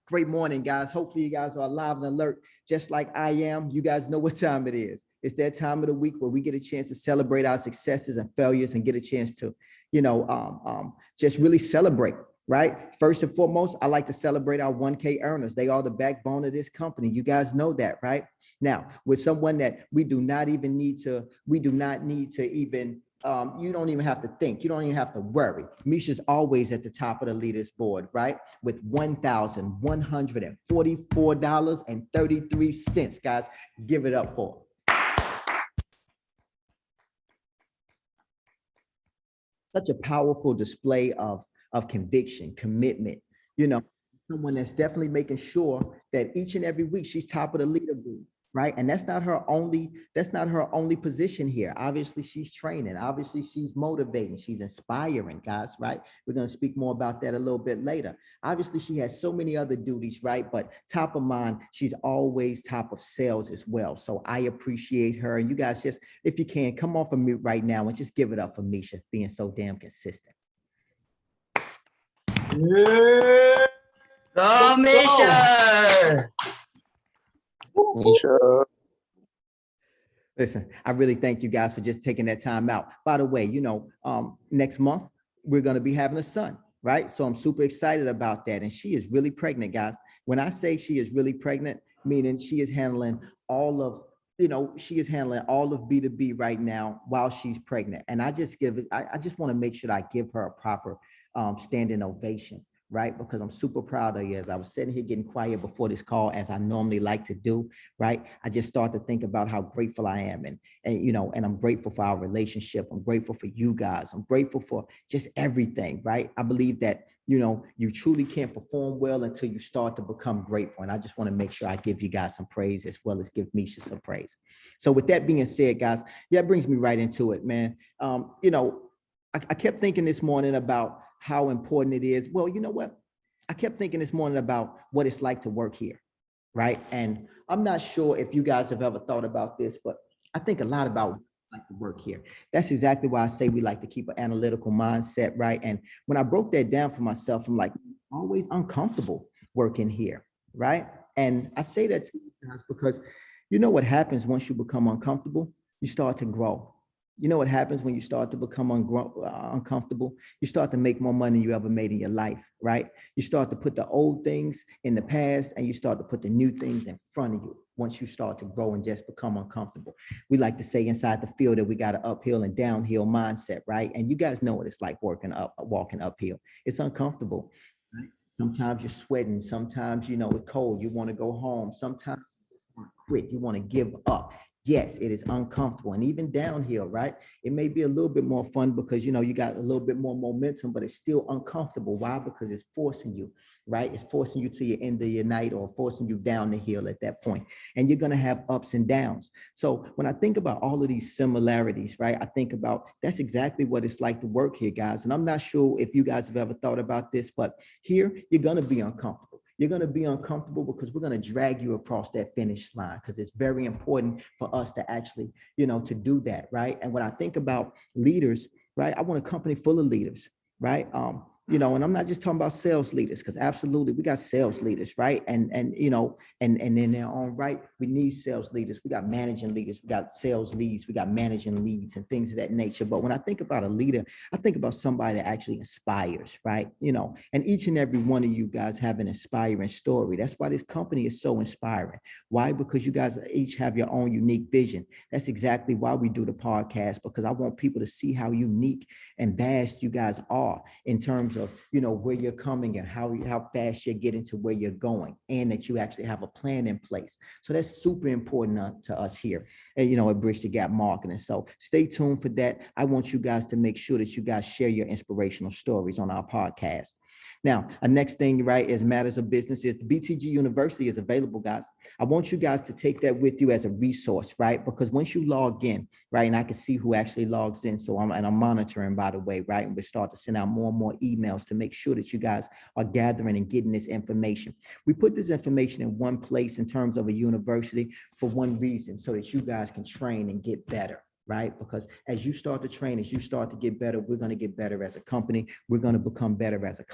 Great morning, guys. Hopefully you guys are alive and alert, just like I am. You guys know what time it is. It's that time of the week where we get a chance to celebrate our successes and failures and get a chance to, just really celebrate, right? First and foremost, I like to celebrate our 1K earners. They are the backbone of this company. You guys know that, right? Now, with someone that we do not need to even you don't even have to think. You don't even have to worry. Misha's always at the top of the leaders board, right? With $1,144.33, guys. Give it up for. Such a powerful display of conviction, commitment, you know, someone that's definitely making sure that each and every week she's top of the leaderboard, right? And that's not her only position here. Obviously, she's training, obviously, she's motivating, she's inspiring, guys, right? We're going to speak more about that a little bit later. Obviously, she has so many other duties, right? But top of mind, she's always top of sales as well. So I appreciate her. And you guys just, if you can, come off of mute right now and just give it up for Misha being so damn consistent. Yeah. Go, Misha! Misha. Listen, I really thank you guys for just taking that time out. By the way, next month, we're going to be having a son, right? So I'm super excited about that. And she is really pregnant, guys. When I say she is really pregnant, meaning she is handling all of B2B right now while she's pregnant. And I just want to make sure that I give her a proper standing ovation, right? Because I'm super proud of you. As I was sitting here getting quiet before this call, as I normally like to do, right? I just start to think about how grateful I am. And I'm grateful for our relationship. I'm grateful for you guys. I'm grateful for just everything, right? I believe that, you truly can't perform well until you start to become grateful. And I just want to make sure I give you guys some praise as well as give Misha some praise. So with that being said, guys, that brings me right into it, man. I kept thinking this morning about how important it is. Well, you know what? I kept thinking this morning about what it's like to work here, right? And I'm not sure if you guys have ever thought about this, but I think a lot about like to work here. That's exactly why I say we like to keep an analytical mindset, right? And when I broke that down for myself, I'm like, always uncomfortable working here, right? And I say that to you guys because you know what happens once you become uncomfortable? You start to grow. You know what happens when you start to become uncomfortable? You start to make more money than you ever made in your life, right? You start to put the old things in the past and you start to put the new things in front of you once you start to grow and just become uncomfortable. We like to say inside the field that we got an uphill and downhill mindset, right? And you guys know what it's like walking uphill. It's uncomfortable, right? Sometimes you're sweating. Sometimes, it's cold. You want to go home. Sometimes you just want to quit. You want to give up. Yes, it is uncomfortable. And even downhill, right? It may be a little bit more fun because, you got a little bit more momentum, but it's still uncomfortable. Why? Because it's forcing you, right? It's forcing you to your end of your night or forcing you down the hill at that point. And you're going to have ups and downs. So when I think about all of these similarities, right, I think about that's exactly what it's like to work here, guys. And I'm not sure if you guys have ever thought about this, but here you're going to be uncomfortable. You're going to be uncomfortable because we're going to drag you across that finish line because it's very important for us to actually, to do that, right? And when I think about leaders, right, I want a company full of leaders, right? And I'm not just talking about sales leaders because absolutely we got sales leaders, right? And in their own right, we need sales leaders. We got managing leaders, we got sales leads, we got managing leads and things of that nature. But when I think about a leader, I think about somebody that actually inspires, right? And each and every one of you guys have an inspiring story. That's why this company is so inspiring. Why? Because you guys each have your own unique vision. That's exactly why we do the podcast, because I want people to see how unique and vast you guys are in terms of where you're coming and how fast you're getting to where you're going, and that you actually have a plan in place. So that's super important to us here at Bridge the Gap Marketing. So stay tuned for that. I want you guys to make sure that you guys share your inspirational stories on our podcast. Now, the next thing, right, is matters of business is the BTG University is available, guys. I want you guys to take that with you as a resource, right? Because once you log in, right, and I can see who actually logs in. So I'm monitoring, by the way, right? And we start to send out more and more emails to make sure that you guys are gathering and getting this information. We put this information in one place in terms of a university for one reason, so that you guys can train and get better. Right? Because as you start to train, as you start to get better, we're going to get better as a company. We're going to become better as a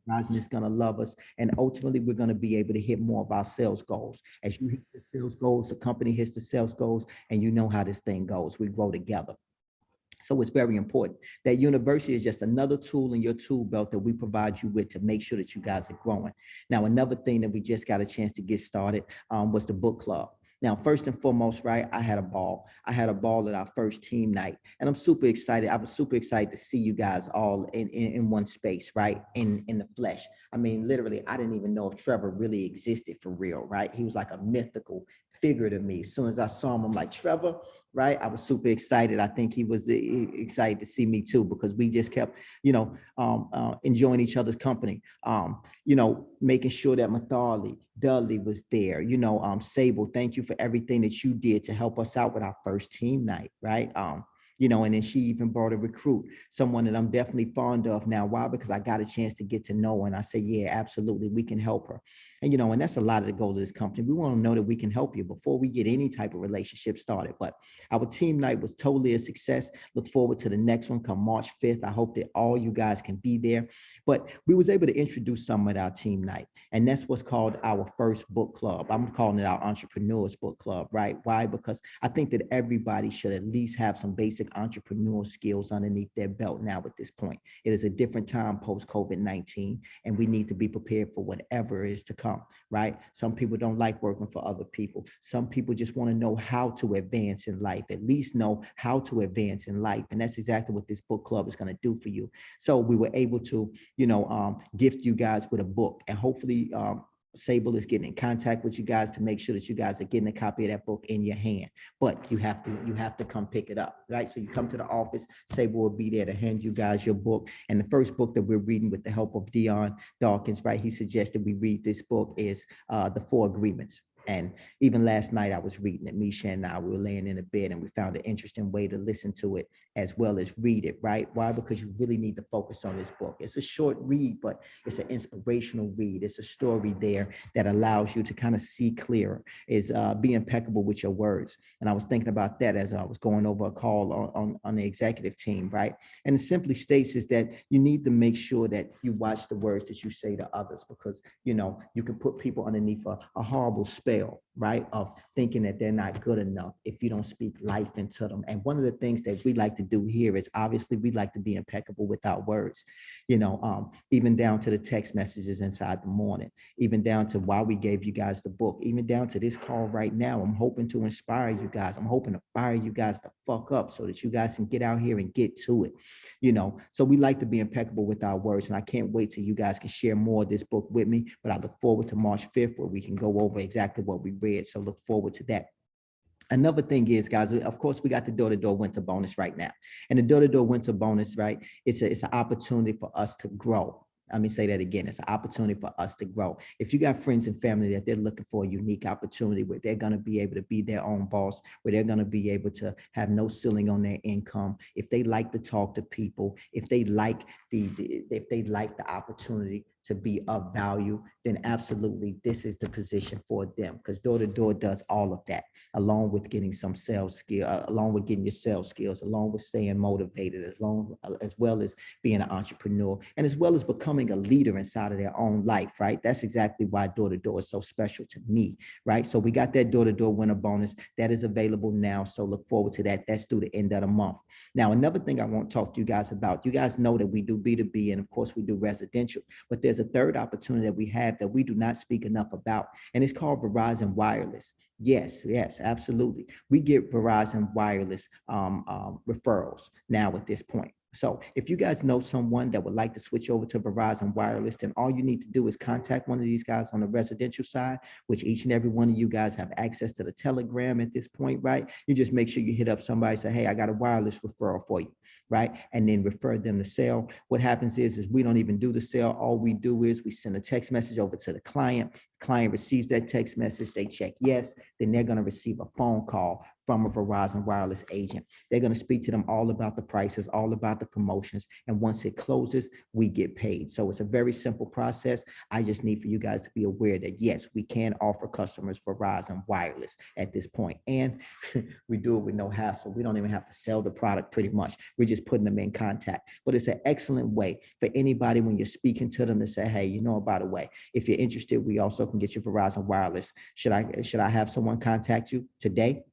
Verizon is going to love us. And ultimately, we're going to be able to hit more of our sales goals. As you hit the sales goals, the company hits the sales goals, and you know how this thing goes. We grow together. So it's very important that university is just another tool in your tool belt that we provide you with to make sure that you guys are growing. Now, another thing that we just got a chance to get started was the book club. Now, first and foremost, right, I had a ball. I had a ball at our first team night, and I'm super excited. I was super excited to see you guys all in one space, right, in the flesh. I mean, literally, I didn't even know if Trevor really existed for real, right? He was like a mythical figure to me. As soon as I saw him, I'm like, Trevor, right? I was super excited. I think he was excited to see me too, because we just kept, enjoying each other's company. Making sure that Mathali, Dudley was there. Sable, thank you for everything that you did to help us out with our first team night, right? And then she even brought a recruit, someone that I'm definitely fond of now. Why? Because I got a chance to get to know her, and I say, yeah, absolutely, we can help her. And that's a lot of the goal of this company. We want to know that we can help you before we get any type of relationship started. But our team night was totally a success. Look forward to the next one come March 5th. I hope that all you guys can be there. But we was able to introduce some at our team night, and that's what's called our first book club. I'm calling it our Entrepreneurs Book Club, right? Why? Because I think that everybody should at least have some basic entrepreneurial skills underneath their belt now at this point. It is a different time post COVID-19, and we need to be prepared for whatever is to come, right? Some people don't like working for other people. Some people just want to know how to advance in life, at least know how to advance in life. And that's exactly what this book club is going to do for you. So we were able to, gift you guys with a book, and hopefully, Sable is getting in contact with you guys to make sure that you guys are getting a copy of that book in your hand. But you have to come pick it up, right? So you come to the office, Sable will be there to hand you guys your book. And the first book that we're reading with the help of Dion Dawkins, right? He suggested we read this book is The Four Agreements. And even last night I was reading it. Misha and I, we were laying in a bed, and we found an interesting way to listen to it as well as read it, right? Why? Because you really need to focus on this book. It's a short read, but it's an inspirational read. It's a story there that allows you to kind of see clearer, is be impeccable with your words. And I was thinking about that as I was going over a call on the executive team, right? And it simply states is that you need to make sure that you watch the words that you say to others, because, you can put people underneath a horrible spell, right, of thinking that they're not good enough if you don't speak life into them. And one of the things that we like to do here is obviously we like to be impeccable with our words, even down to the text messages inside the morning, even down to why we gave you guys the book, even down to this call right now. I'm hoping to inspire you guys. I'm hoping to fire you guys to fuck up so that you guys can get out here and get to it, So we like to be impeccable with our words, and I can't wait till you guys can share more of this book with me. But I look forward to March 5th, where we can go over exactly what we read. So look forward to that. Another thing is, guys, of course, we got the door-to-door winter bonus right now. And the door-to-door winter bonus, right, it's an opportunity for us to grow. Let me say that again. It's an opportunity for us to grow. If you got friends and family that they're looking for a unique opportunity where they're going to be able to be their own boss, where they're going to be able to have no ceiling on their income, if they like to talk to people, if they like the opportunity to be of value, then absolutely this is the position for them, because door-to-door does all of that, along with getting some sales skill, along with getting your sales skills, along with staying motivated, as well as being an entrepreneur, and as well as becoming a leader inside of their own life, right? That's exactly why door-to-door is so special to me, right? So we got that door-to-door winter bonus that is available now. So look forward to that. That's through the end of the month. Now, another thing I want to talk to you guys about, you guys know that we do B2B, and of course we do residential, but there's a third opportunity that we have that we do not speak enough about, and it's called Verizon Wireless. Yes, absolutely. We get Verizon Wireless referrals now at this point. So if you guys know someone that would like to switch over to Verizon Wireless, then all you need to do is contact one of these guys on the residential side, which each and every one of you guys have access to the Telegram at this point, right? You just make sure you hit up somebody, say, hey, I got a wireless referral for you, right? And then refer them to sale. What happens is we don't even do the sale. All we do is we send a text message over to the client. Client receives that text message, they check yes, then they're going to receive a phone call from a Verizon Wireless agent. They're going to speak to them all about the prices, all about the promotions. And once it closes, we get paid. So it's a very simple process. I just need for you guys to be aware that, yes, we can offer customers Verizon Wireless at this point. And we do it with no hassle. We don't even have to sell the product pretty much. We're just putting them in contact. But it's an excellent way for anybody when you're speaking to them to say, hey, you know, by the way, if you're interested, we also can get you Verizon Wireless. Should I have someone contact you today?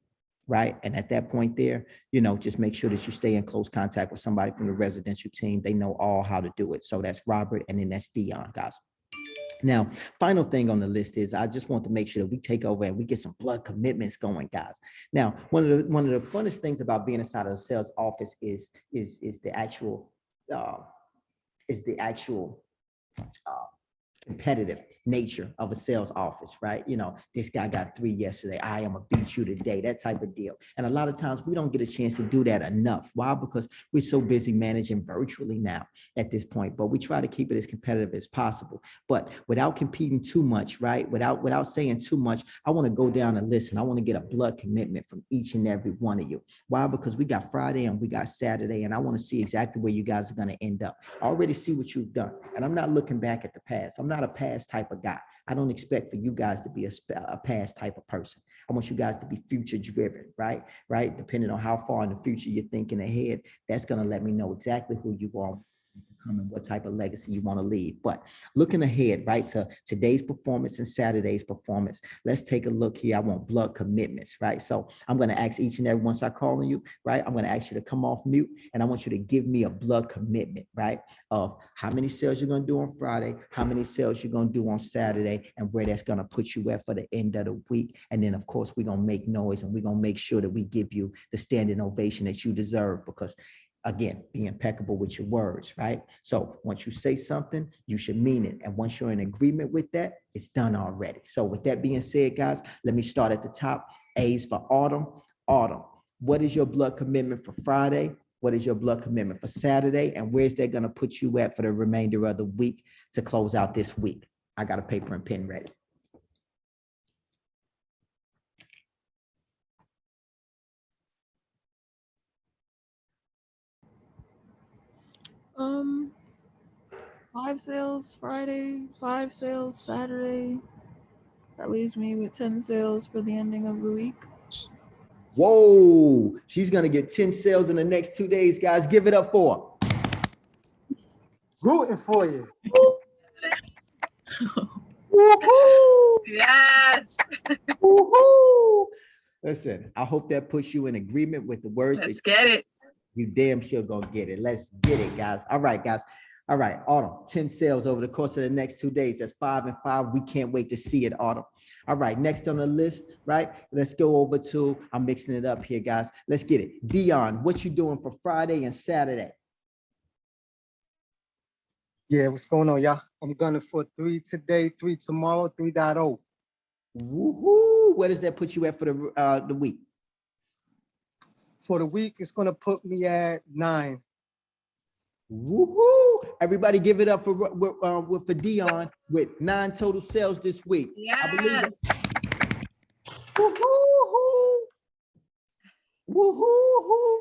Right. And at that point there, you know, just make sure that you stay in close contact with somebody from the residential team. They know all how to do it. So that's Robert, and then that's Dion, guys. Now, final thing on the list is I just want to make sure that we take over and we get some blood commitments going, guys. Now, one of the funnest things about being inside of the sales office is the actual competitive nature of a sales office, right? You know, this guy got 3 yesterday. I am gonna beat you today, that type of deal. And a lot of times we don't get a chance to do that enough. Why? Because we're so busy managing virtually now at this point, but we try to keep it as competitive as possible. But without competing too much, right? Without saying too much, I want to go down and listen. I want to get a blood commitment from each and every one of you. Why? Because we got Friday and we got Saturday, and I want to see exactly where you guys are going to end up. I already see what you've done, and I'm not looking back at the past. I'm not a past type of guy. I don't expect for you guys to be a past type of person. I want you guys to be future driven, right? Right. Depending on how far in the future you're thinking ahead, that's going to let me know exactly who you are and what type of legacy you want to leave. But looking ahead, right, to today's performance and Saturday's performance, let's take a look here. I want blood commitments, right? So I'm going to ask each and every once I call on you, right? I'm going to ask you to come off mute, and I want you to give me a blood commitment, right? Of how many sales you're going to do on Friday, how many sales you're going to do on Saturday, and where that's going to put you at for the end of the week. And then, of course, we're going to make noise, and we're going to make sure that we give you the standing ovation that you deserve, because again, be impeccable with your words, right? So once you say something, you should mean it. And once you're in agreement with that, it's done already. So with that being said, guys, let me start at the top. A's for Autumn. Autumn, what is your blood commitment for Friday? What is your blood commitment for Saturday? And where's that going to put you at for the remainder of the week to close out this week? I got a paper and pen ready. Um, 5 sales Friday, 5 sales Saturday. That leaves me with 10 sales for the ending of the week. Whoa, she's gonna get 10 sales in the next 2 days, guys. Give it up for her. Rooting for you. Woohoo! Yes. Woohoo! Listen, I hope that puts you in agreement with the words. Let's get it. You damn sure gonna get it. Let's get it, guys. All right, guys. All right, Autumn, 10 sales over the course of the next 2 days. That's 5 and 5. We can't wait to see it, Autumn. All right, next on the list, right? Let's go over to, I'm mixing it up here, guys. Let's get it. Dion, what you doing for Friday and Saturday? Yeah, what's going on, y'all? I'm gunning for 3 today, 3 tomorrow, 3.0. Woohoo! Where does that put you at for the week? For the week, it's gonna put me at 9. Woohoo! Everybody give it up for Dion with 9 total sales this week. Yes. I believe it. Woohoo! Woohoo!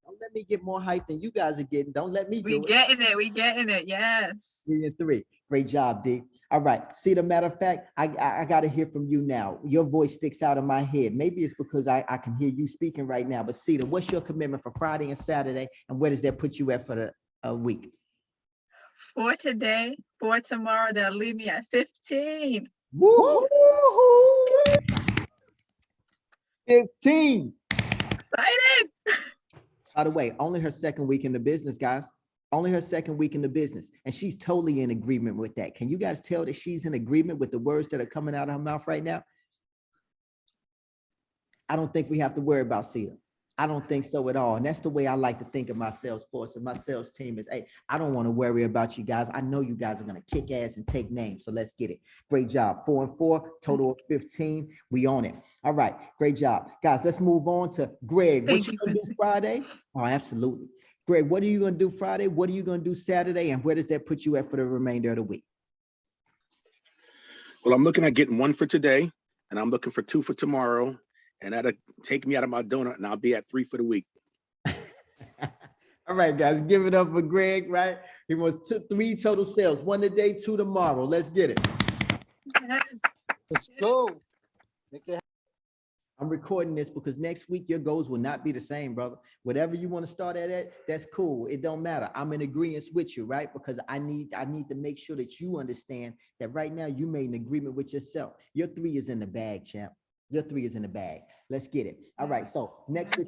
Don't let me get more hype than you guys are getting. Don't let me do it. We getting it. Yes. 3 and 3. Great job, D. All right. See, the matter of fact, I got to hear from you now. Your voice sticks out in my head. Maybe it's because I can hear you speaking right now. But Cedar, what's your commitment for Friday and Saturday? And where does that put you at for the week? 4 today, 4 tomorrow. That'll leave me at 15. Woo! 15. Excited. By the way, only her second week in the business, guys. Only her second week in the business. And she's totally in agreement with that. Can you guys tell that she's in agreement with the words that are coming out of her mouth right now? I don't think we have to worry about Cedar. I don't think so at all. And that's the way I like to think of my sales force and my sales team is, hey, I don't want to worry about you guys. I know you guys are going to kick ass and take names. So let's get it. Great job. 4 and 4, total of 15. We on it. All right. Great job. Guys, let's move on to Greg. What you going to do Friday? Oh, absolutely. Greg, what are you going to do Friday? What are you going to do Saturday? And where does that put you at for the remainder of the week? Well, I'm looking at getting 1 for today, and I'm looking for 2 for tomorrow, and that'll take me out of my donut, and I'll be at 3 for the week. All right, guys, give it up for Greg, right? He wants 3 total sales, 1 today, 2 tomorrow. Let's get it. Yes. Let's go. Make it I'm recording this because next week your goals will not be the same, brother. Whatever you want to start at, that's cool. It don't matter. I'm in agreement with you, right? Because I need to make sure that you understand that right now you made an agreement with yourself. Your 3 is in the bag, champ. Your 3 is in the bag. Let's get it. All right. So next week,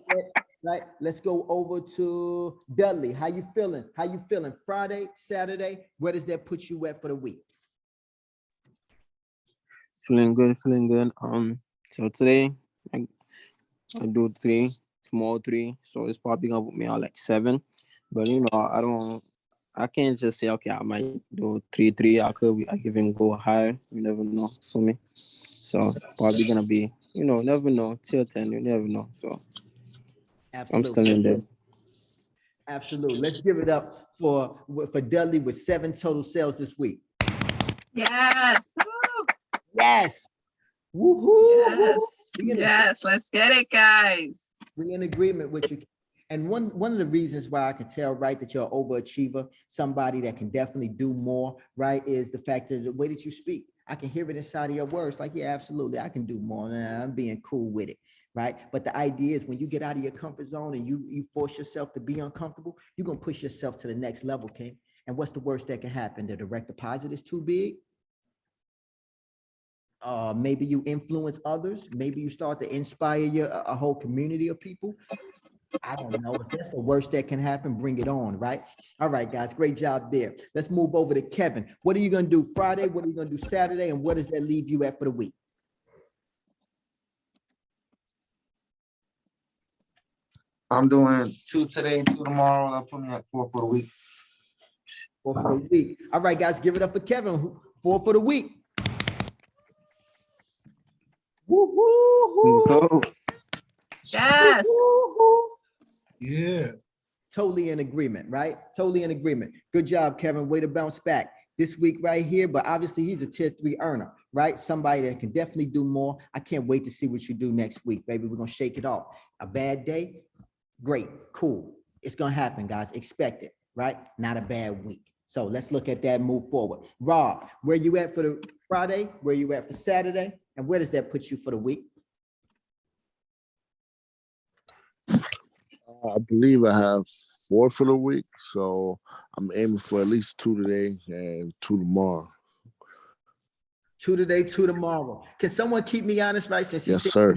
right? Let's go over to Dudley. How you feeling? How you feeling? Friday, Saturday. Where does that put you at for the week? Feeling good, feeling good. So today I do 3, small 3, so it's probably gonna put me out like 7. But you know, I can't just say okay, I might do 3. I give him go higher. You never know for me. So probably gonna be, you know, never know till 10. You never know. So Absolutely. I'm still in there. Absolutely. Let's give it up for Dudley with 7 total sales this week. Yes. Woo. Yes. Woohoo. Yes. Yes. Let's get it, guys. We're in agreement with you. And one of the reasons why I can tell, right, that you're an overachiever, somebody that can definitely do more, right, is the fact that the way that you speak. I can hear it inside of your words, like, yeah, absolutely, I can do more. Nah, I'm being cool with it, right? But the idea is when you get out of your comfort zone and you force yourself to be uncomfortable, you're gonna push yourself to the next level, King. And what's the worst that can happen? The direct deposit is too big. Maybe you influence others. Maybe you start to inspire a whole community of people. I don't know. If that's the worst that can happen, bring it on, right? All right, guys, great job there. Let's move over to Kevin. What are you going to do Friday? What are you going to do Saturday? And what does that leave you at for the week? I'm doing 2 today, 2 tomorrow. That'll put me at 4 for the week. 4 for the week. All right, guys, give it up for Kevin. 4 for the week. Let's go. Yes. Yeah. Totally in agreement, right? Totally in agreement. Good job, Kevin. Way to bounce back this week right here. But obviously he's a tier 3 earner, right? Somebody that can definitely do more. I can't wait to see what you do next week, baby. We're going to shake it off. A bad day? Great, cool. It's going to happen, guys. Expect it, right? Not a bad week. So let's look at that and move forward. Rob, where you at for the Friday? Where you at for Saturday? And where does that put you for the week? I believe I have 4 for the week, so I'm aiming for at least 2 today and 2 tomorrow. 2 today, 2 tomorrow. Can someone keep me honest, right? Since Yes, sir.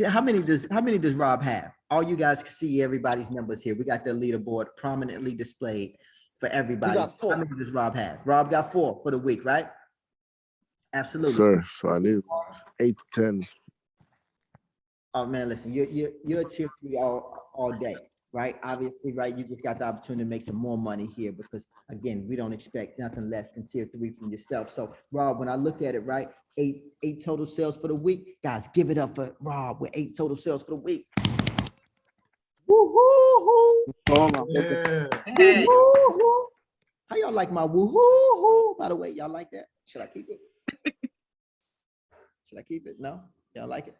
How many does Rob have? All you guys can see everybody's numbers here. We got the leaderboard prominently displayed for everybody. He got 4. How many does Rob have? Rob got 4 for the week, right? Absolutely. Sir, so I need 8 to 10. Oh man, listen, you're a tier 3 all day, right? Obviously, right? You just got the opportunity to make some more money here because again, we don't expect nothing less than tier 3 from yourself. So Rob, when I look at it, right, 8 total sales for the week, guys, give it up for Rob with 8 total sales for the week. Woo-hoo-hoo. Oh, my Yeah. Hey. Woo-hoo-hoo. How y'all like my woo-hoo-hoo? By the way, y'all like that? Should I keep it? Should I keep it? No? Y'all like it?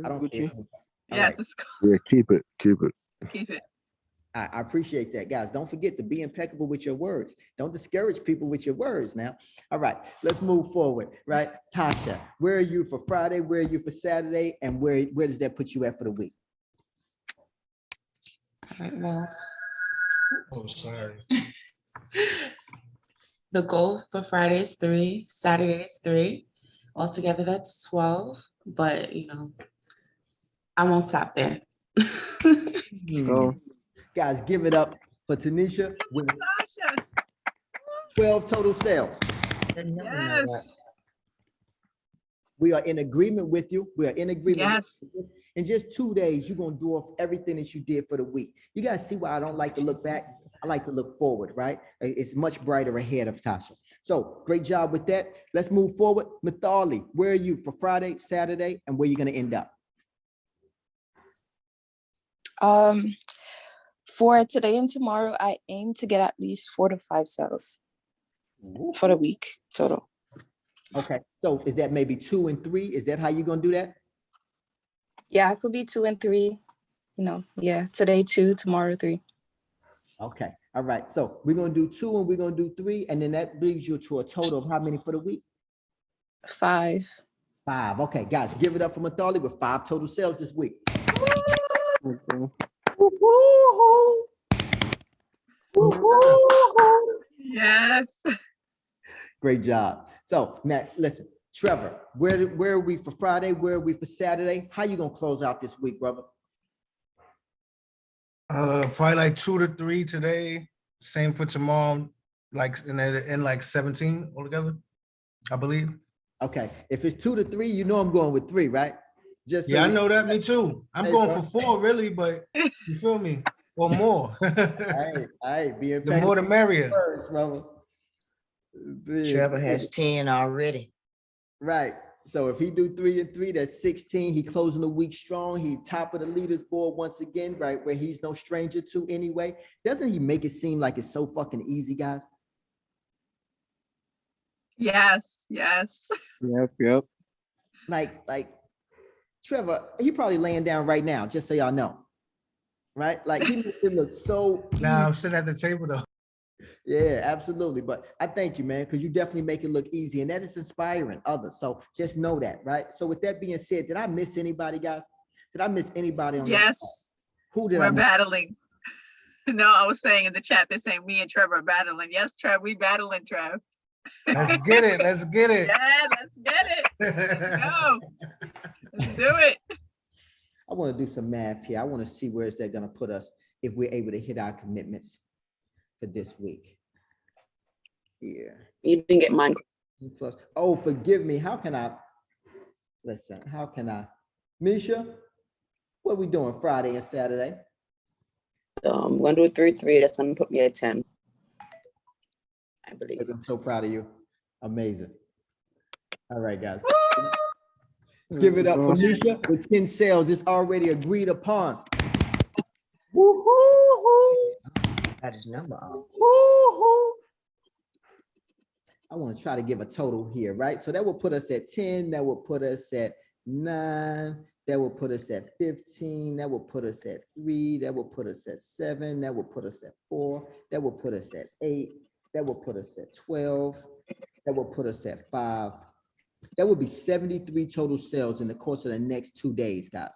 I don't care. All Yes. right. It's cool. Yeah, keep it. Keep it. I appreciate that, guys. Don't forget to be impeccable with your words. Don't discourage people with your words now. All right, let's move forward, right? Tasha, where are you for Friday? Where are you for Saturday? And where does that put you at for the week? All right, well, Oh, sorry. the goal for Friday is 3, Saturday is 3. Altogether, that's 12. But, you know, I won't stop there. Go. Guys, give it up for Tanisha with Tasha. 12 total sales. Yes. We are in agreement with you. We are in agreement. Yes. In just 2 days, you're going to do off everything that you did for the week. You guys see why I don't like to look back? I like to look forward, right? It's much brighter ahead of Tasha. So great job with that. Let's move forward. Mithali, where are you for Friday, Saturday, and where are you going to end up? For today and tomorrow, I aim to get at least 4 to 5 sales for the week total. Okay. So is that maybe 2 and 3? Is that how you're going to do that? Yeah, it could be 2 and 3. You know, yeah, today 2, tomorrow 3. Okay, all right. So we're gonna do 2 and we're gonna do 3, and then that brings you to a total of how many for the week? 5. 5. Okay, guys, give it up for Mathali with 5 total sales this week. Okay. Woo-hoo-hoo. Woo-hoo-hoo. Yes. Great job. So now listen, Trevor, where are we for Friday? Where are we for Saturday? How you gonna close out this week, brother? Probably like 2 to 3 today. Same for tomorrow, like in like 17 altogether, I believe. Okay, if it's 2 to 3, you know I'm going with 3, right? Just so Yeah, I you- know that. Me too. I'm Hey, going bro. for 4 really, but you feel me? Or more. Hey, be The more the merrier. first, brother. Trevor has 10 already. Right. So if he do 3 and 3, that's 16. He closing the week strong. He top of the leaders board once again, right? Where he's no stranger to anyway. Doesn't he make it seem like it's so fucking easy, guys? Yes. Yes. Yep. Like Trevor, he probably laying down right now, just so y'all know. Right? Like he makes it look so easy. Now I'm sitting at the table though. Yeah, absolutely. But I thank you, man, because you definitely make it look easy, and that is inspiring others. So just know that, right? So with that being said, did I miss anybody, guys? Did I miss anybody on this call? Yes. Who did I We're miss? battling. No, I was saying in the chat, they're saying me and Trevor are battling. Yes, Trev, we battling, Trev. Let's get it. Let's get it. Yeah, let's get it. Let's go. Let's do it. I want to do some math here. I want to see where is that going to put us if we're able to hit our commitments for this week. Yeah. You didn't get mine. Plus, oh, forgive me. How can I? Listen, how can I? Misha, what are we doing Friday and Saturday? I'm going to do 3-3. That's going to put me at 10. I believe. I'm so proud of you. Amazing. All right, guys. Woo! Give it up for Misha with 10 sales. It's already agreed upon. Woo-hoo-hoo. Got his number on. Woo-hoo. I want to try to give a total here, right? So that will put us at 10. That will put us at 9. That will put us at 15. That will put us at 3. That will put us at 7. That will put us at 4. That will put us at 8. That will put us at 12. That will put us at 5. That would be 73 total sales in the course of the next 2 days, guys.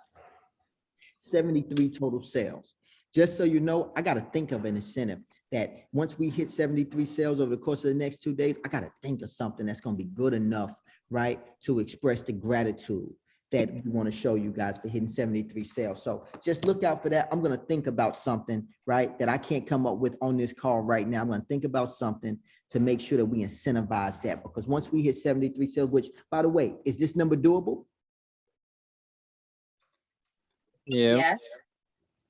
73 total sales. Just so you know, I got to think of an incentive that once we hit 73 sales over the course of the next 2 days, I got to think of something that's going to be good enough, right, to express the gratitude that we want to show you guys for hitting 73 sales. So just look out for that. I'm going to think about something, right, that I can't come up with on this call right now. I'm going to think about something to make sure that we incentivize that, because once we hit 73 sales, which, by the way, is this number doable? Yeah. Yes.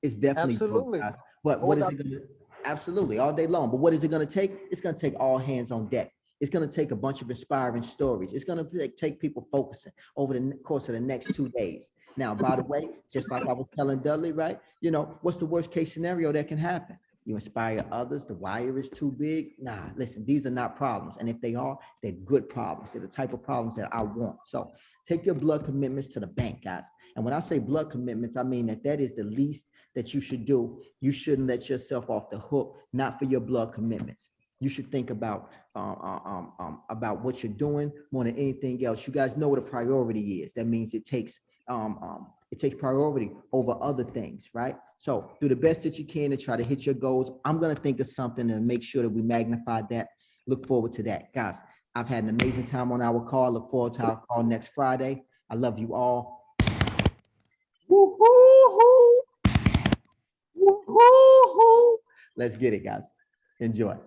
It's definitely Absolutely. doable, guys. But what is it going to? Absolutely, all day long. But what is it going to take? It's going to take all hands on deck. It's going to take a bunch of inspiring stories. It's going to take people focusing over the course of the next 2 days. Now, by the way, just like I was telling Dudley, right? You know, what's the worst case scenario that can happen? You inspire others. The wire is too big. Nah, listen, these are not problems. And if they are, they're good problems. They're the type of problems that I want. So take your blood commitments to the bank, guys. And when I say blood commitments, I mean that is the least that you should do. You shouldn't let yourself off the hook, not for your blood commitments. You should think about what you're doing more than anything else. You guys know what a priority is. That means it takes priority over other things, right? So do the best that you can to try to hit your goals. I'm going to think of something to make sure that we magnify that. Look forward to that. Guys, I've had an amazing time on our call. Look forward to our call next Friday. I love you all. Woo-hoo-hoo. Woo-hoo-hoo. Let's get it, guys. Enjoy.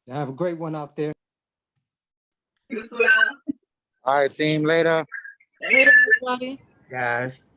Have a great one out there. You as well. All right, team, later. Later, everybody. Guys.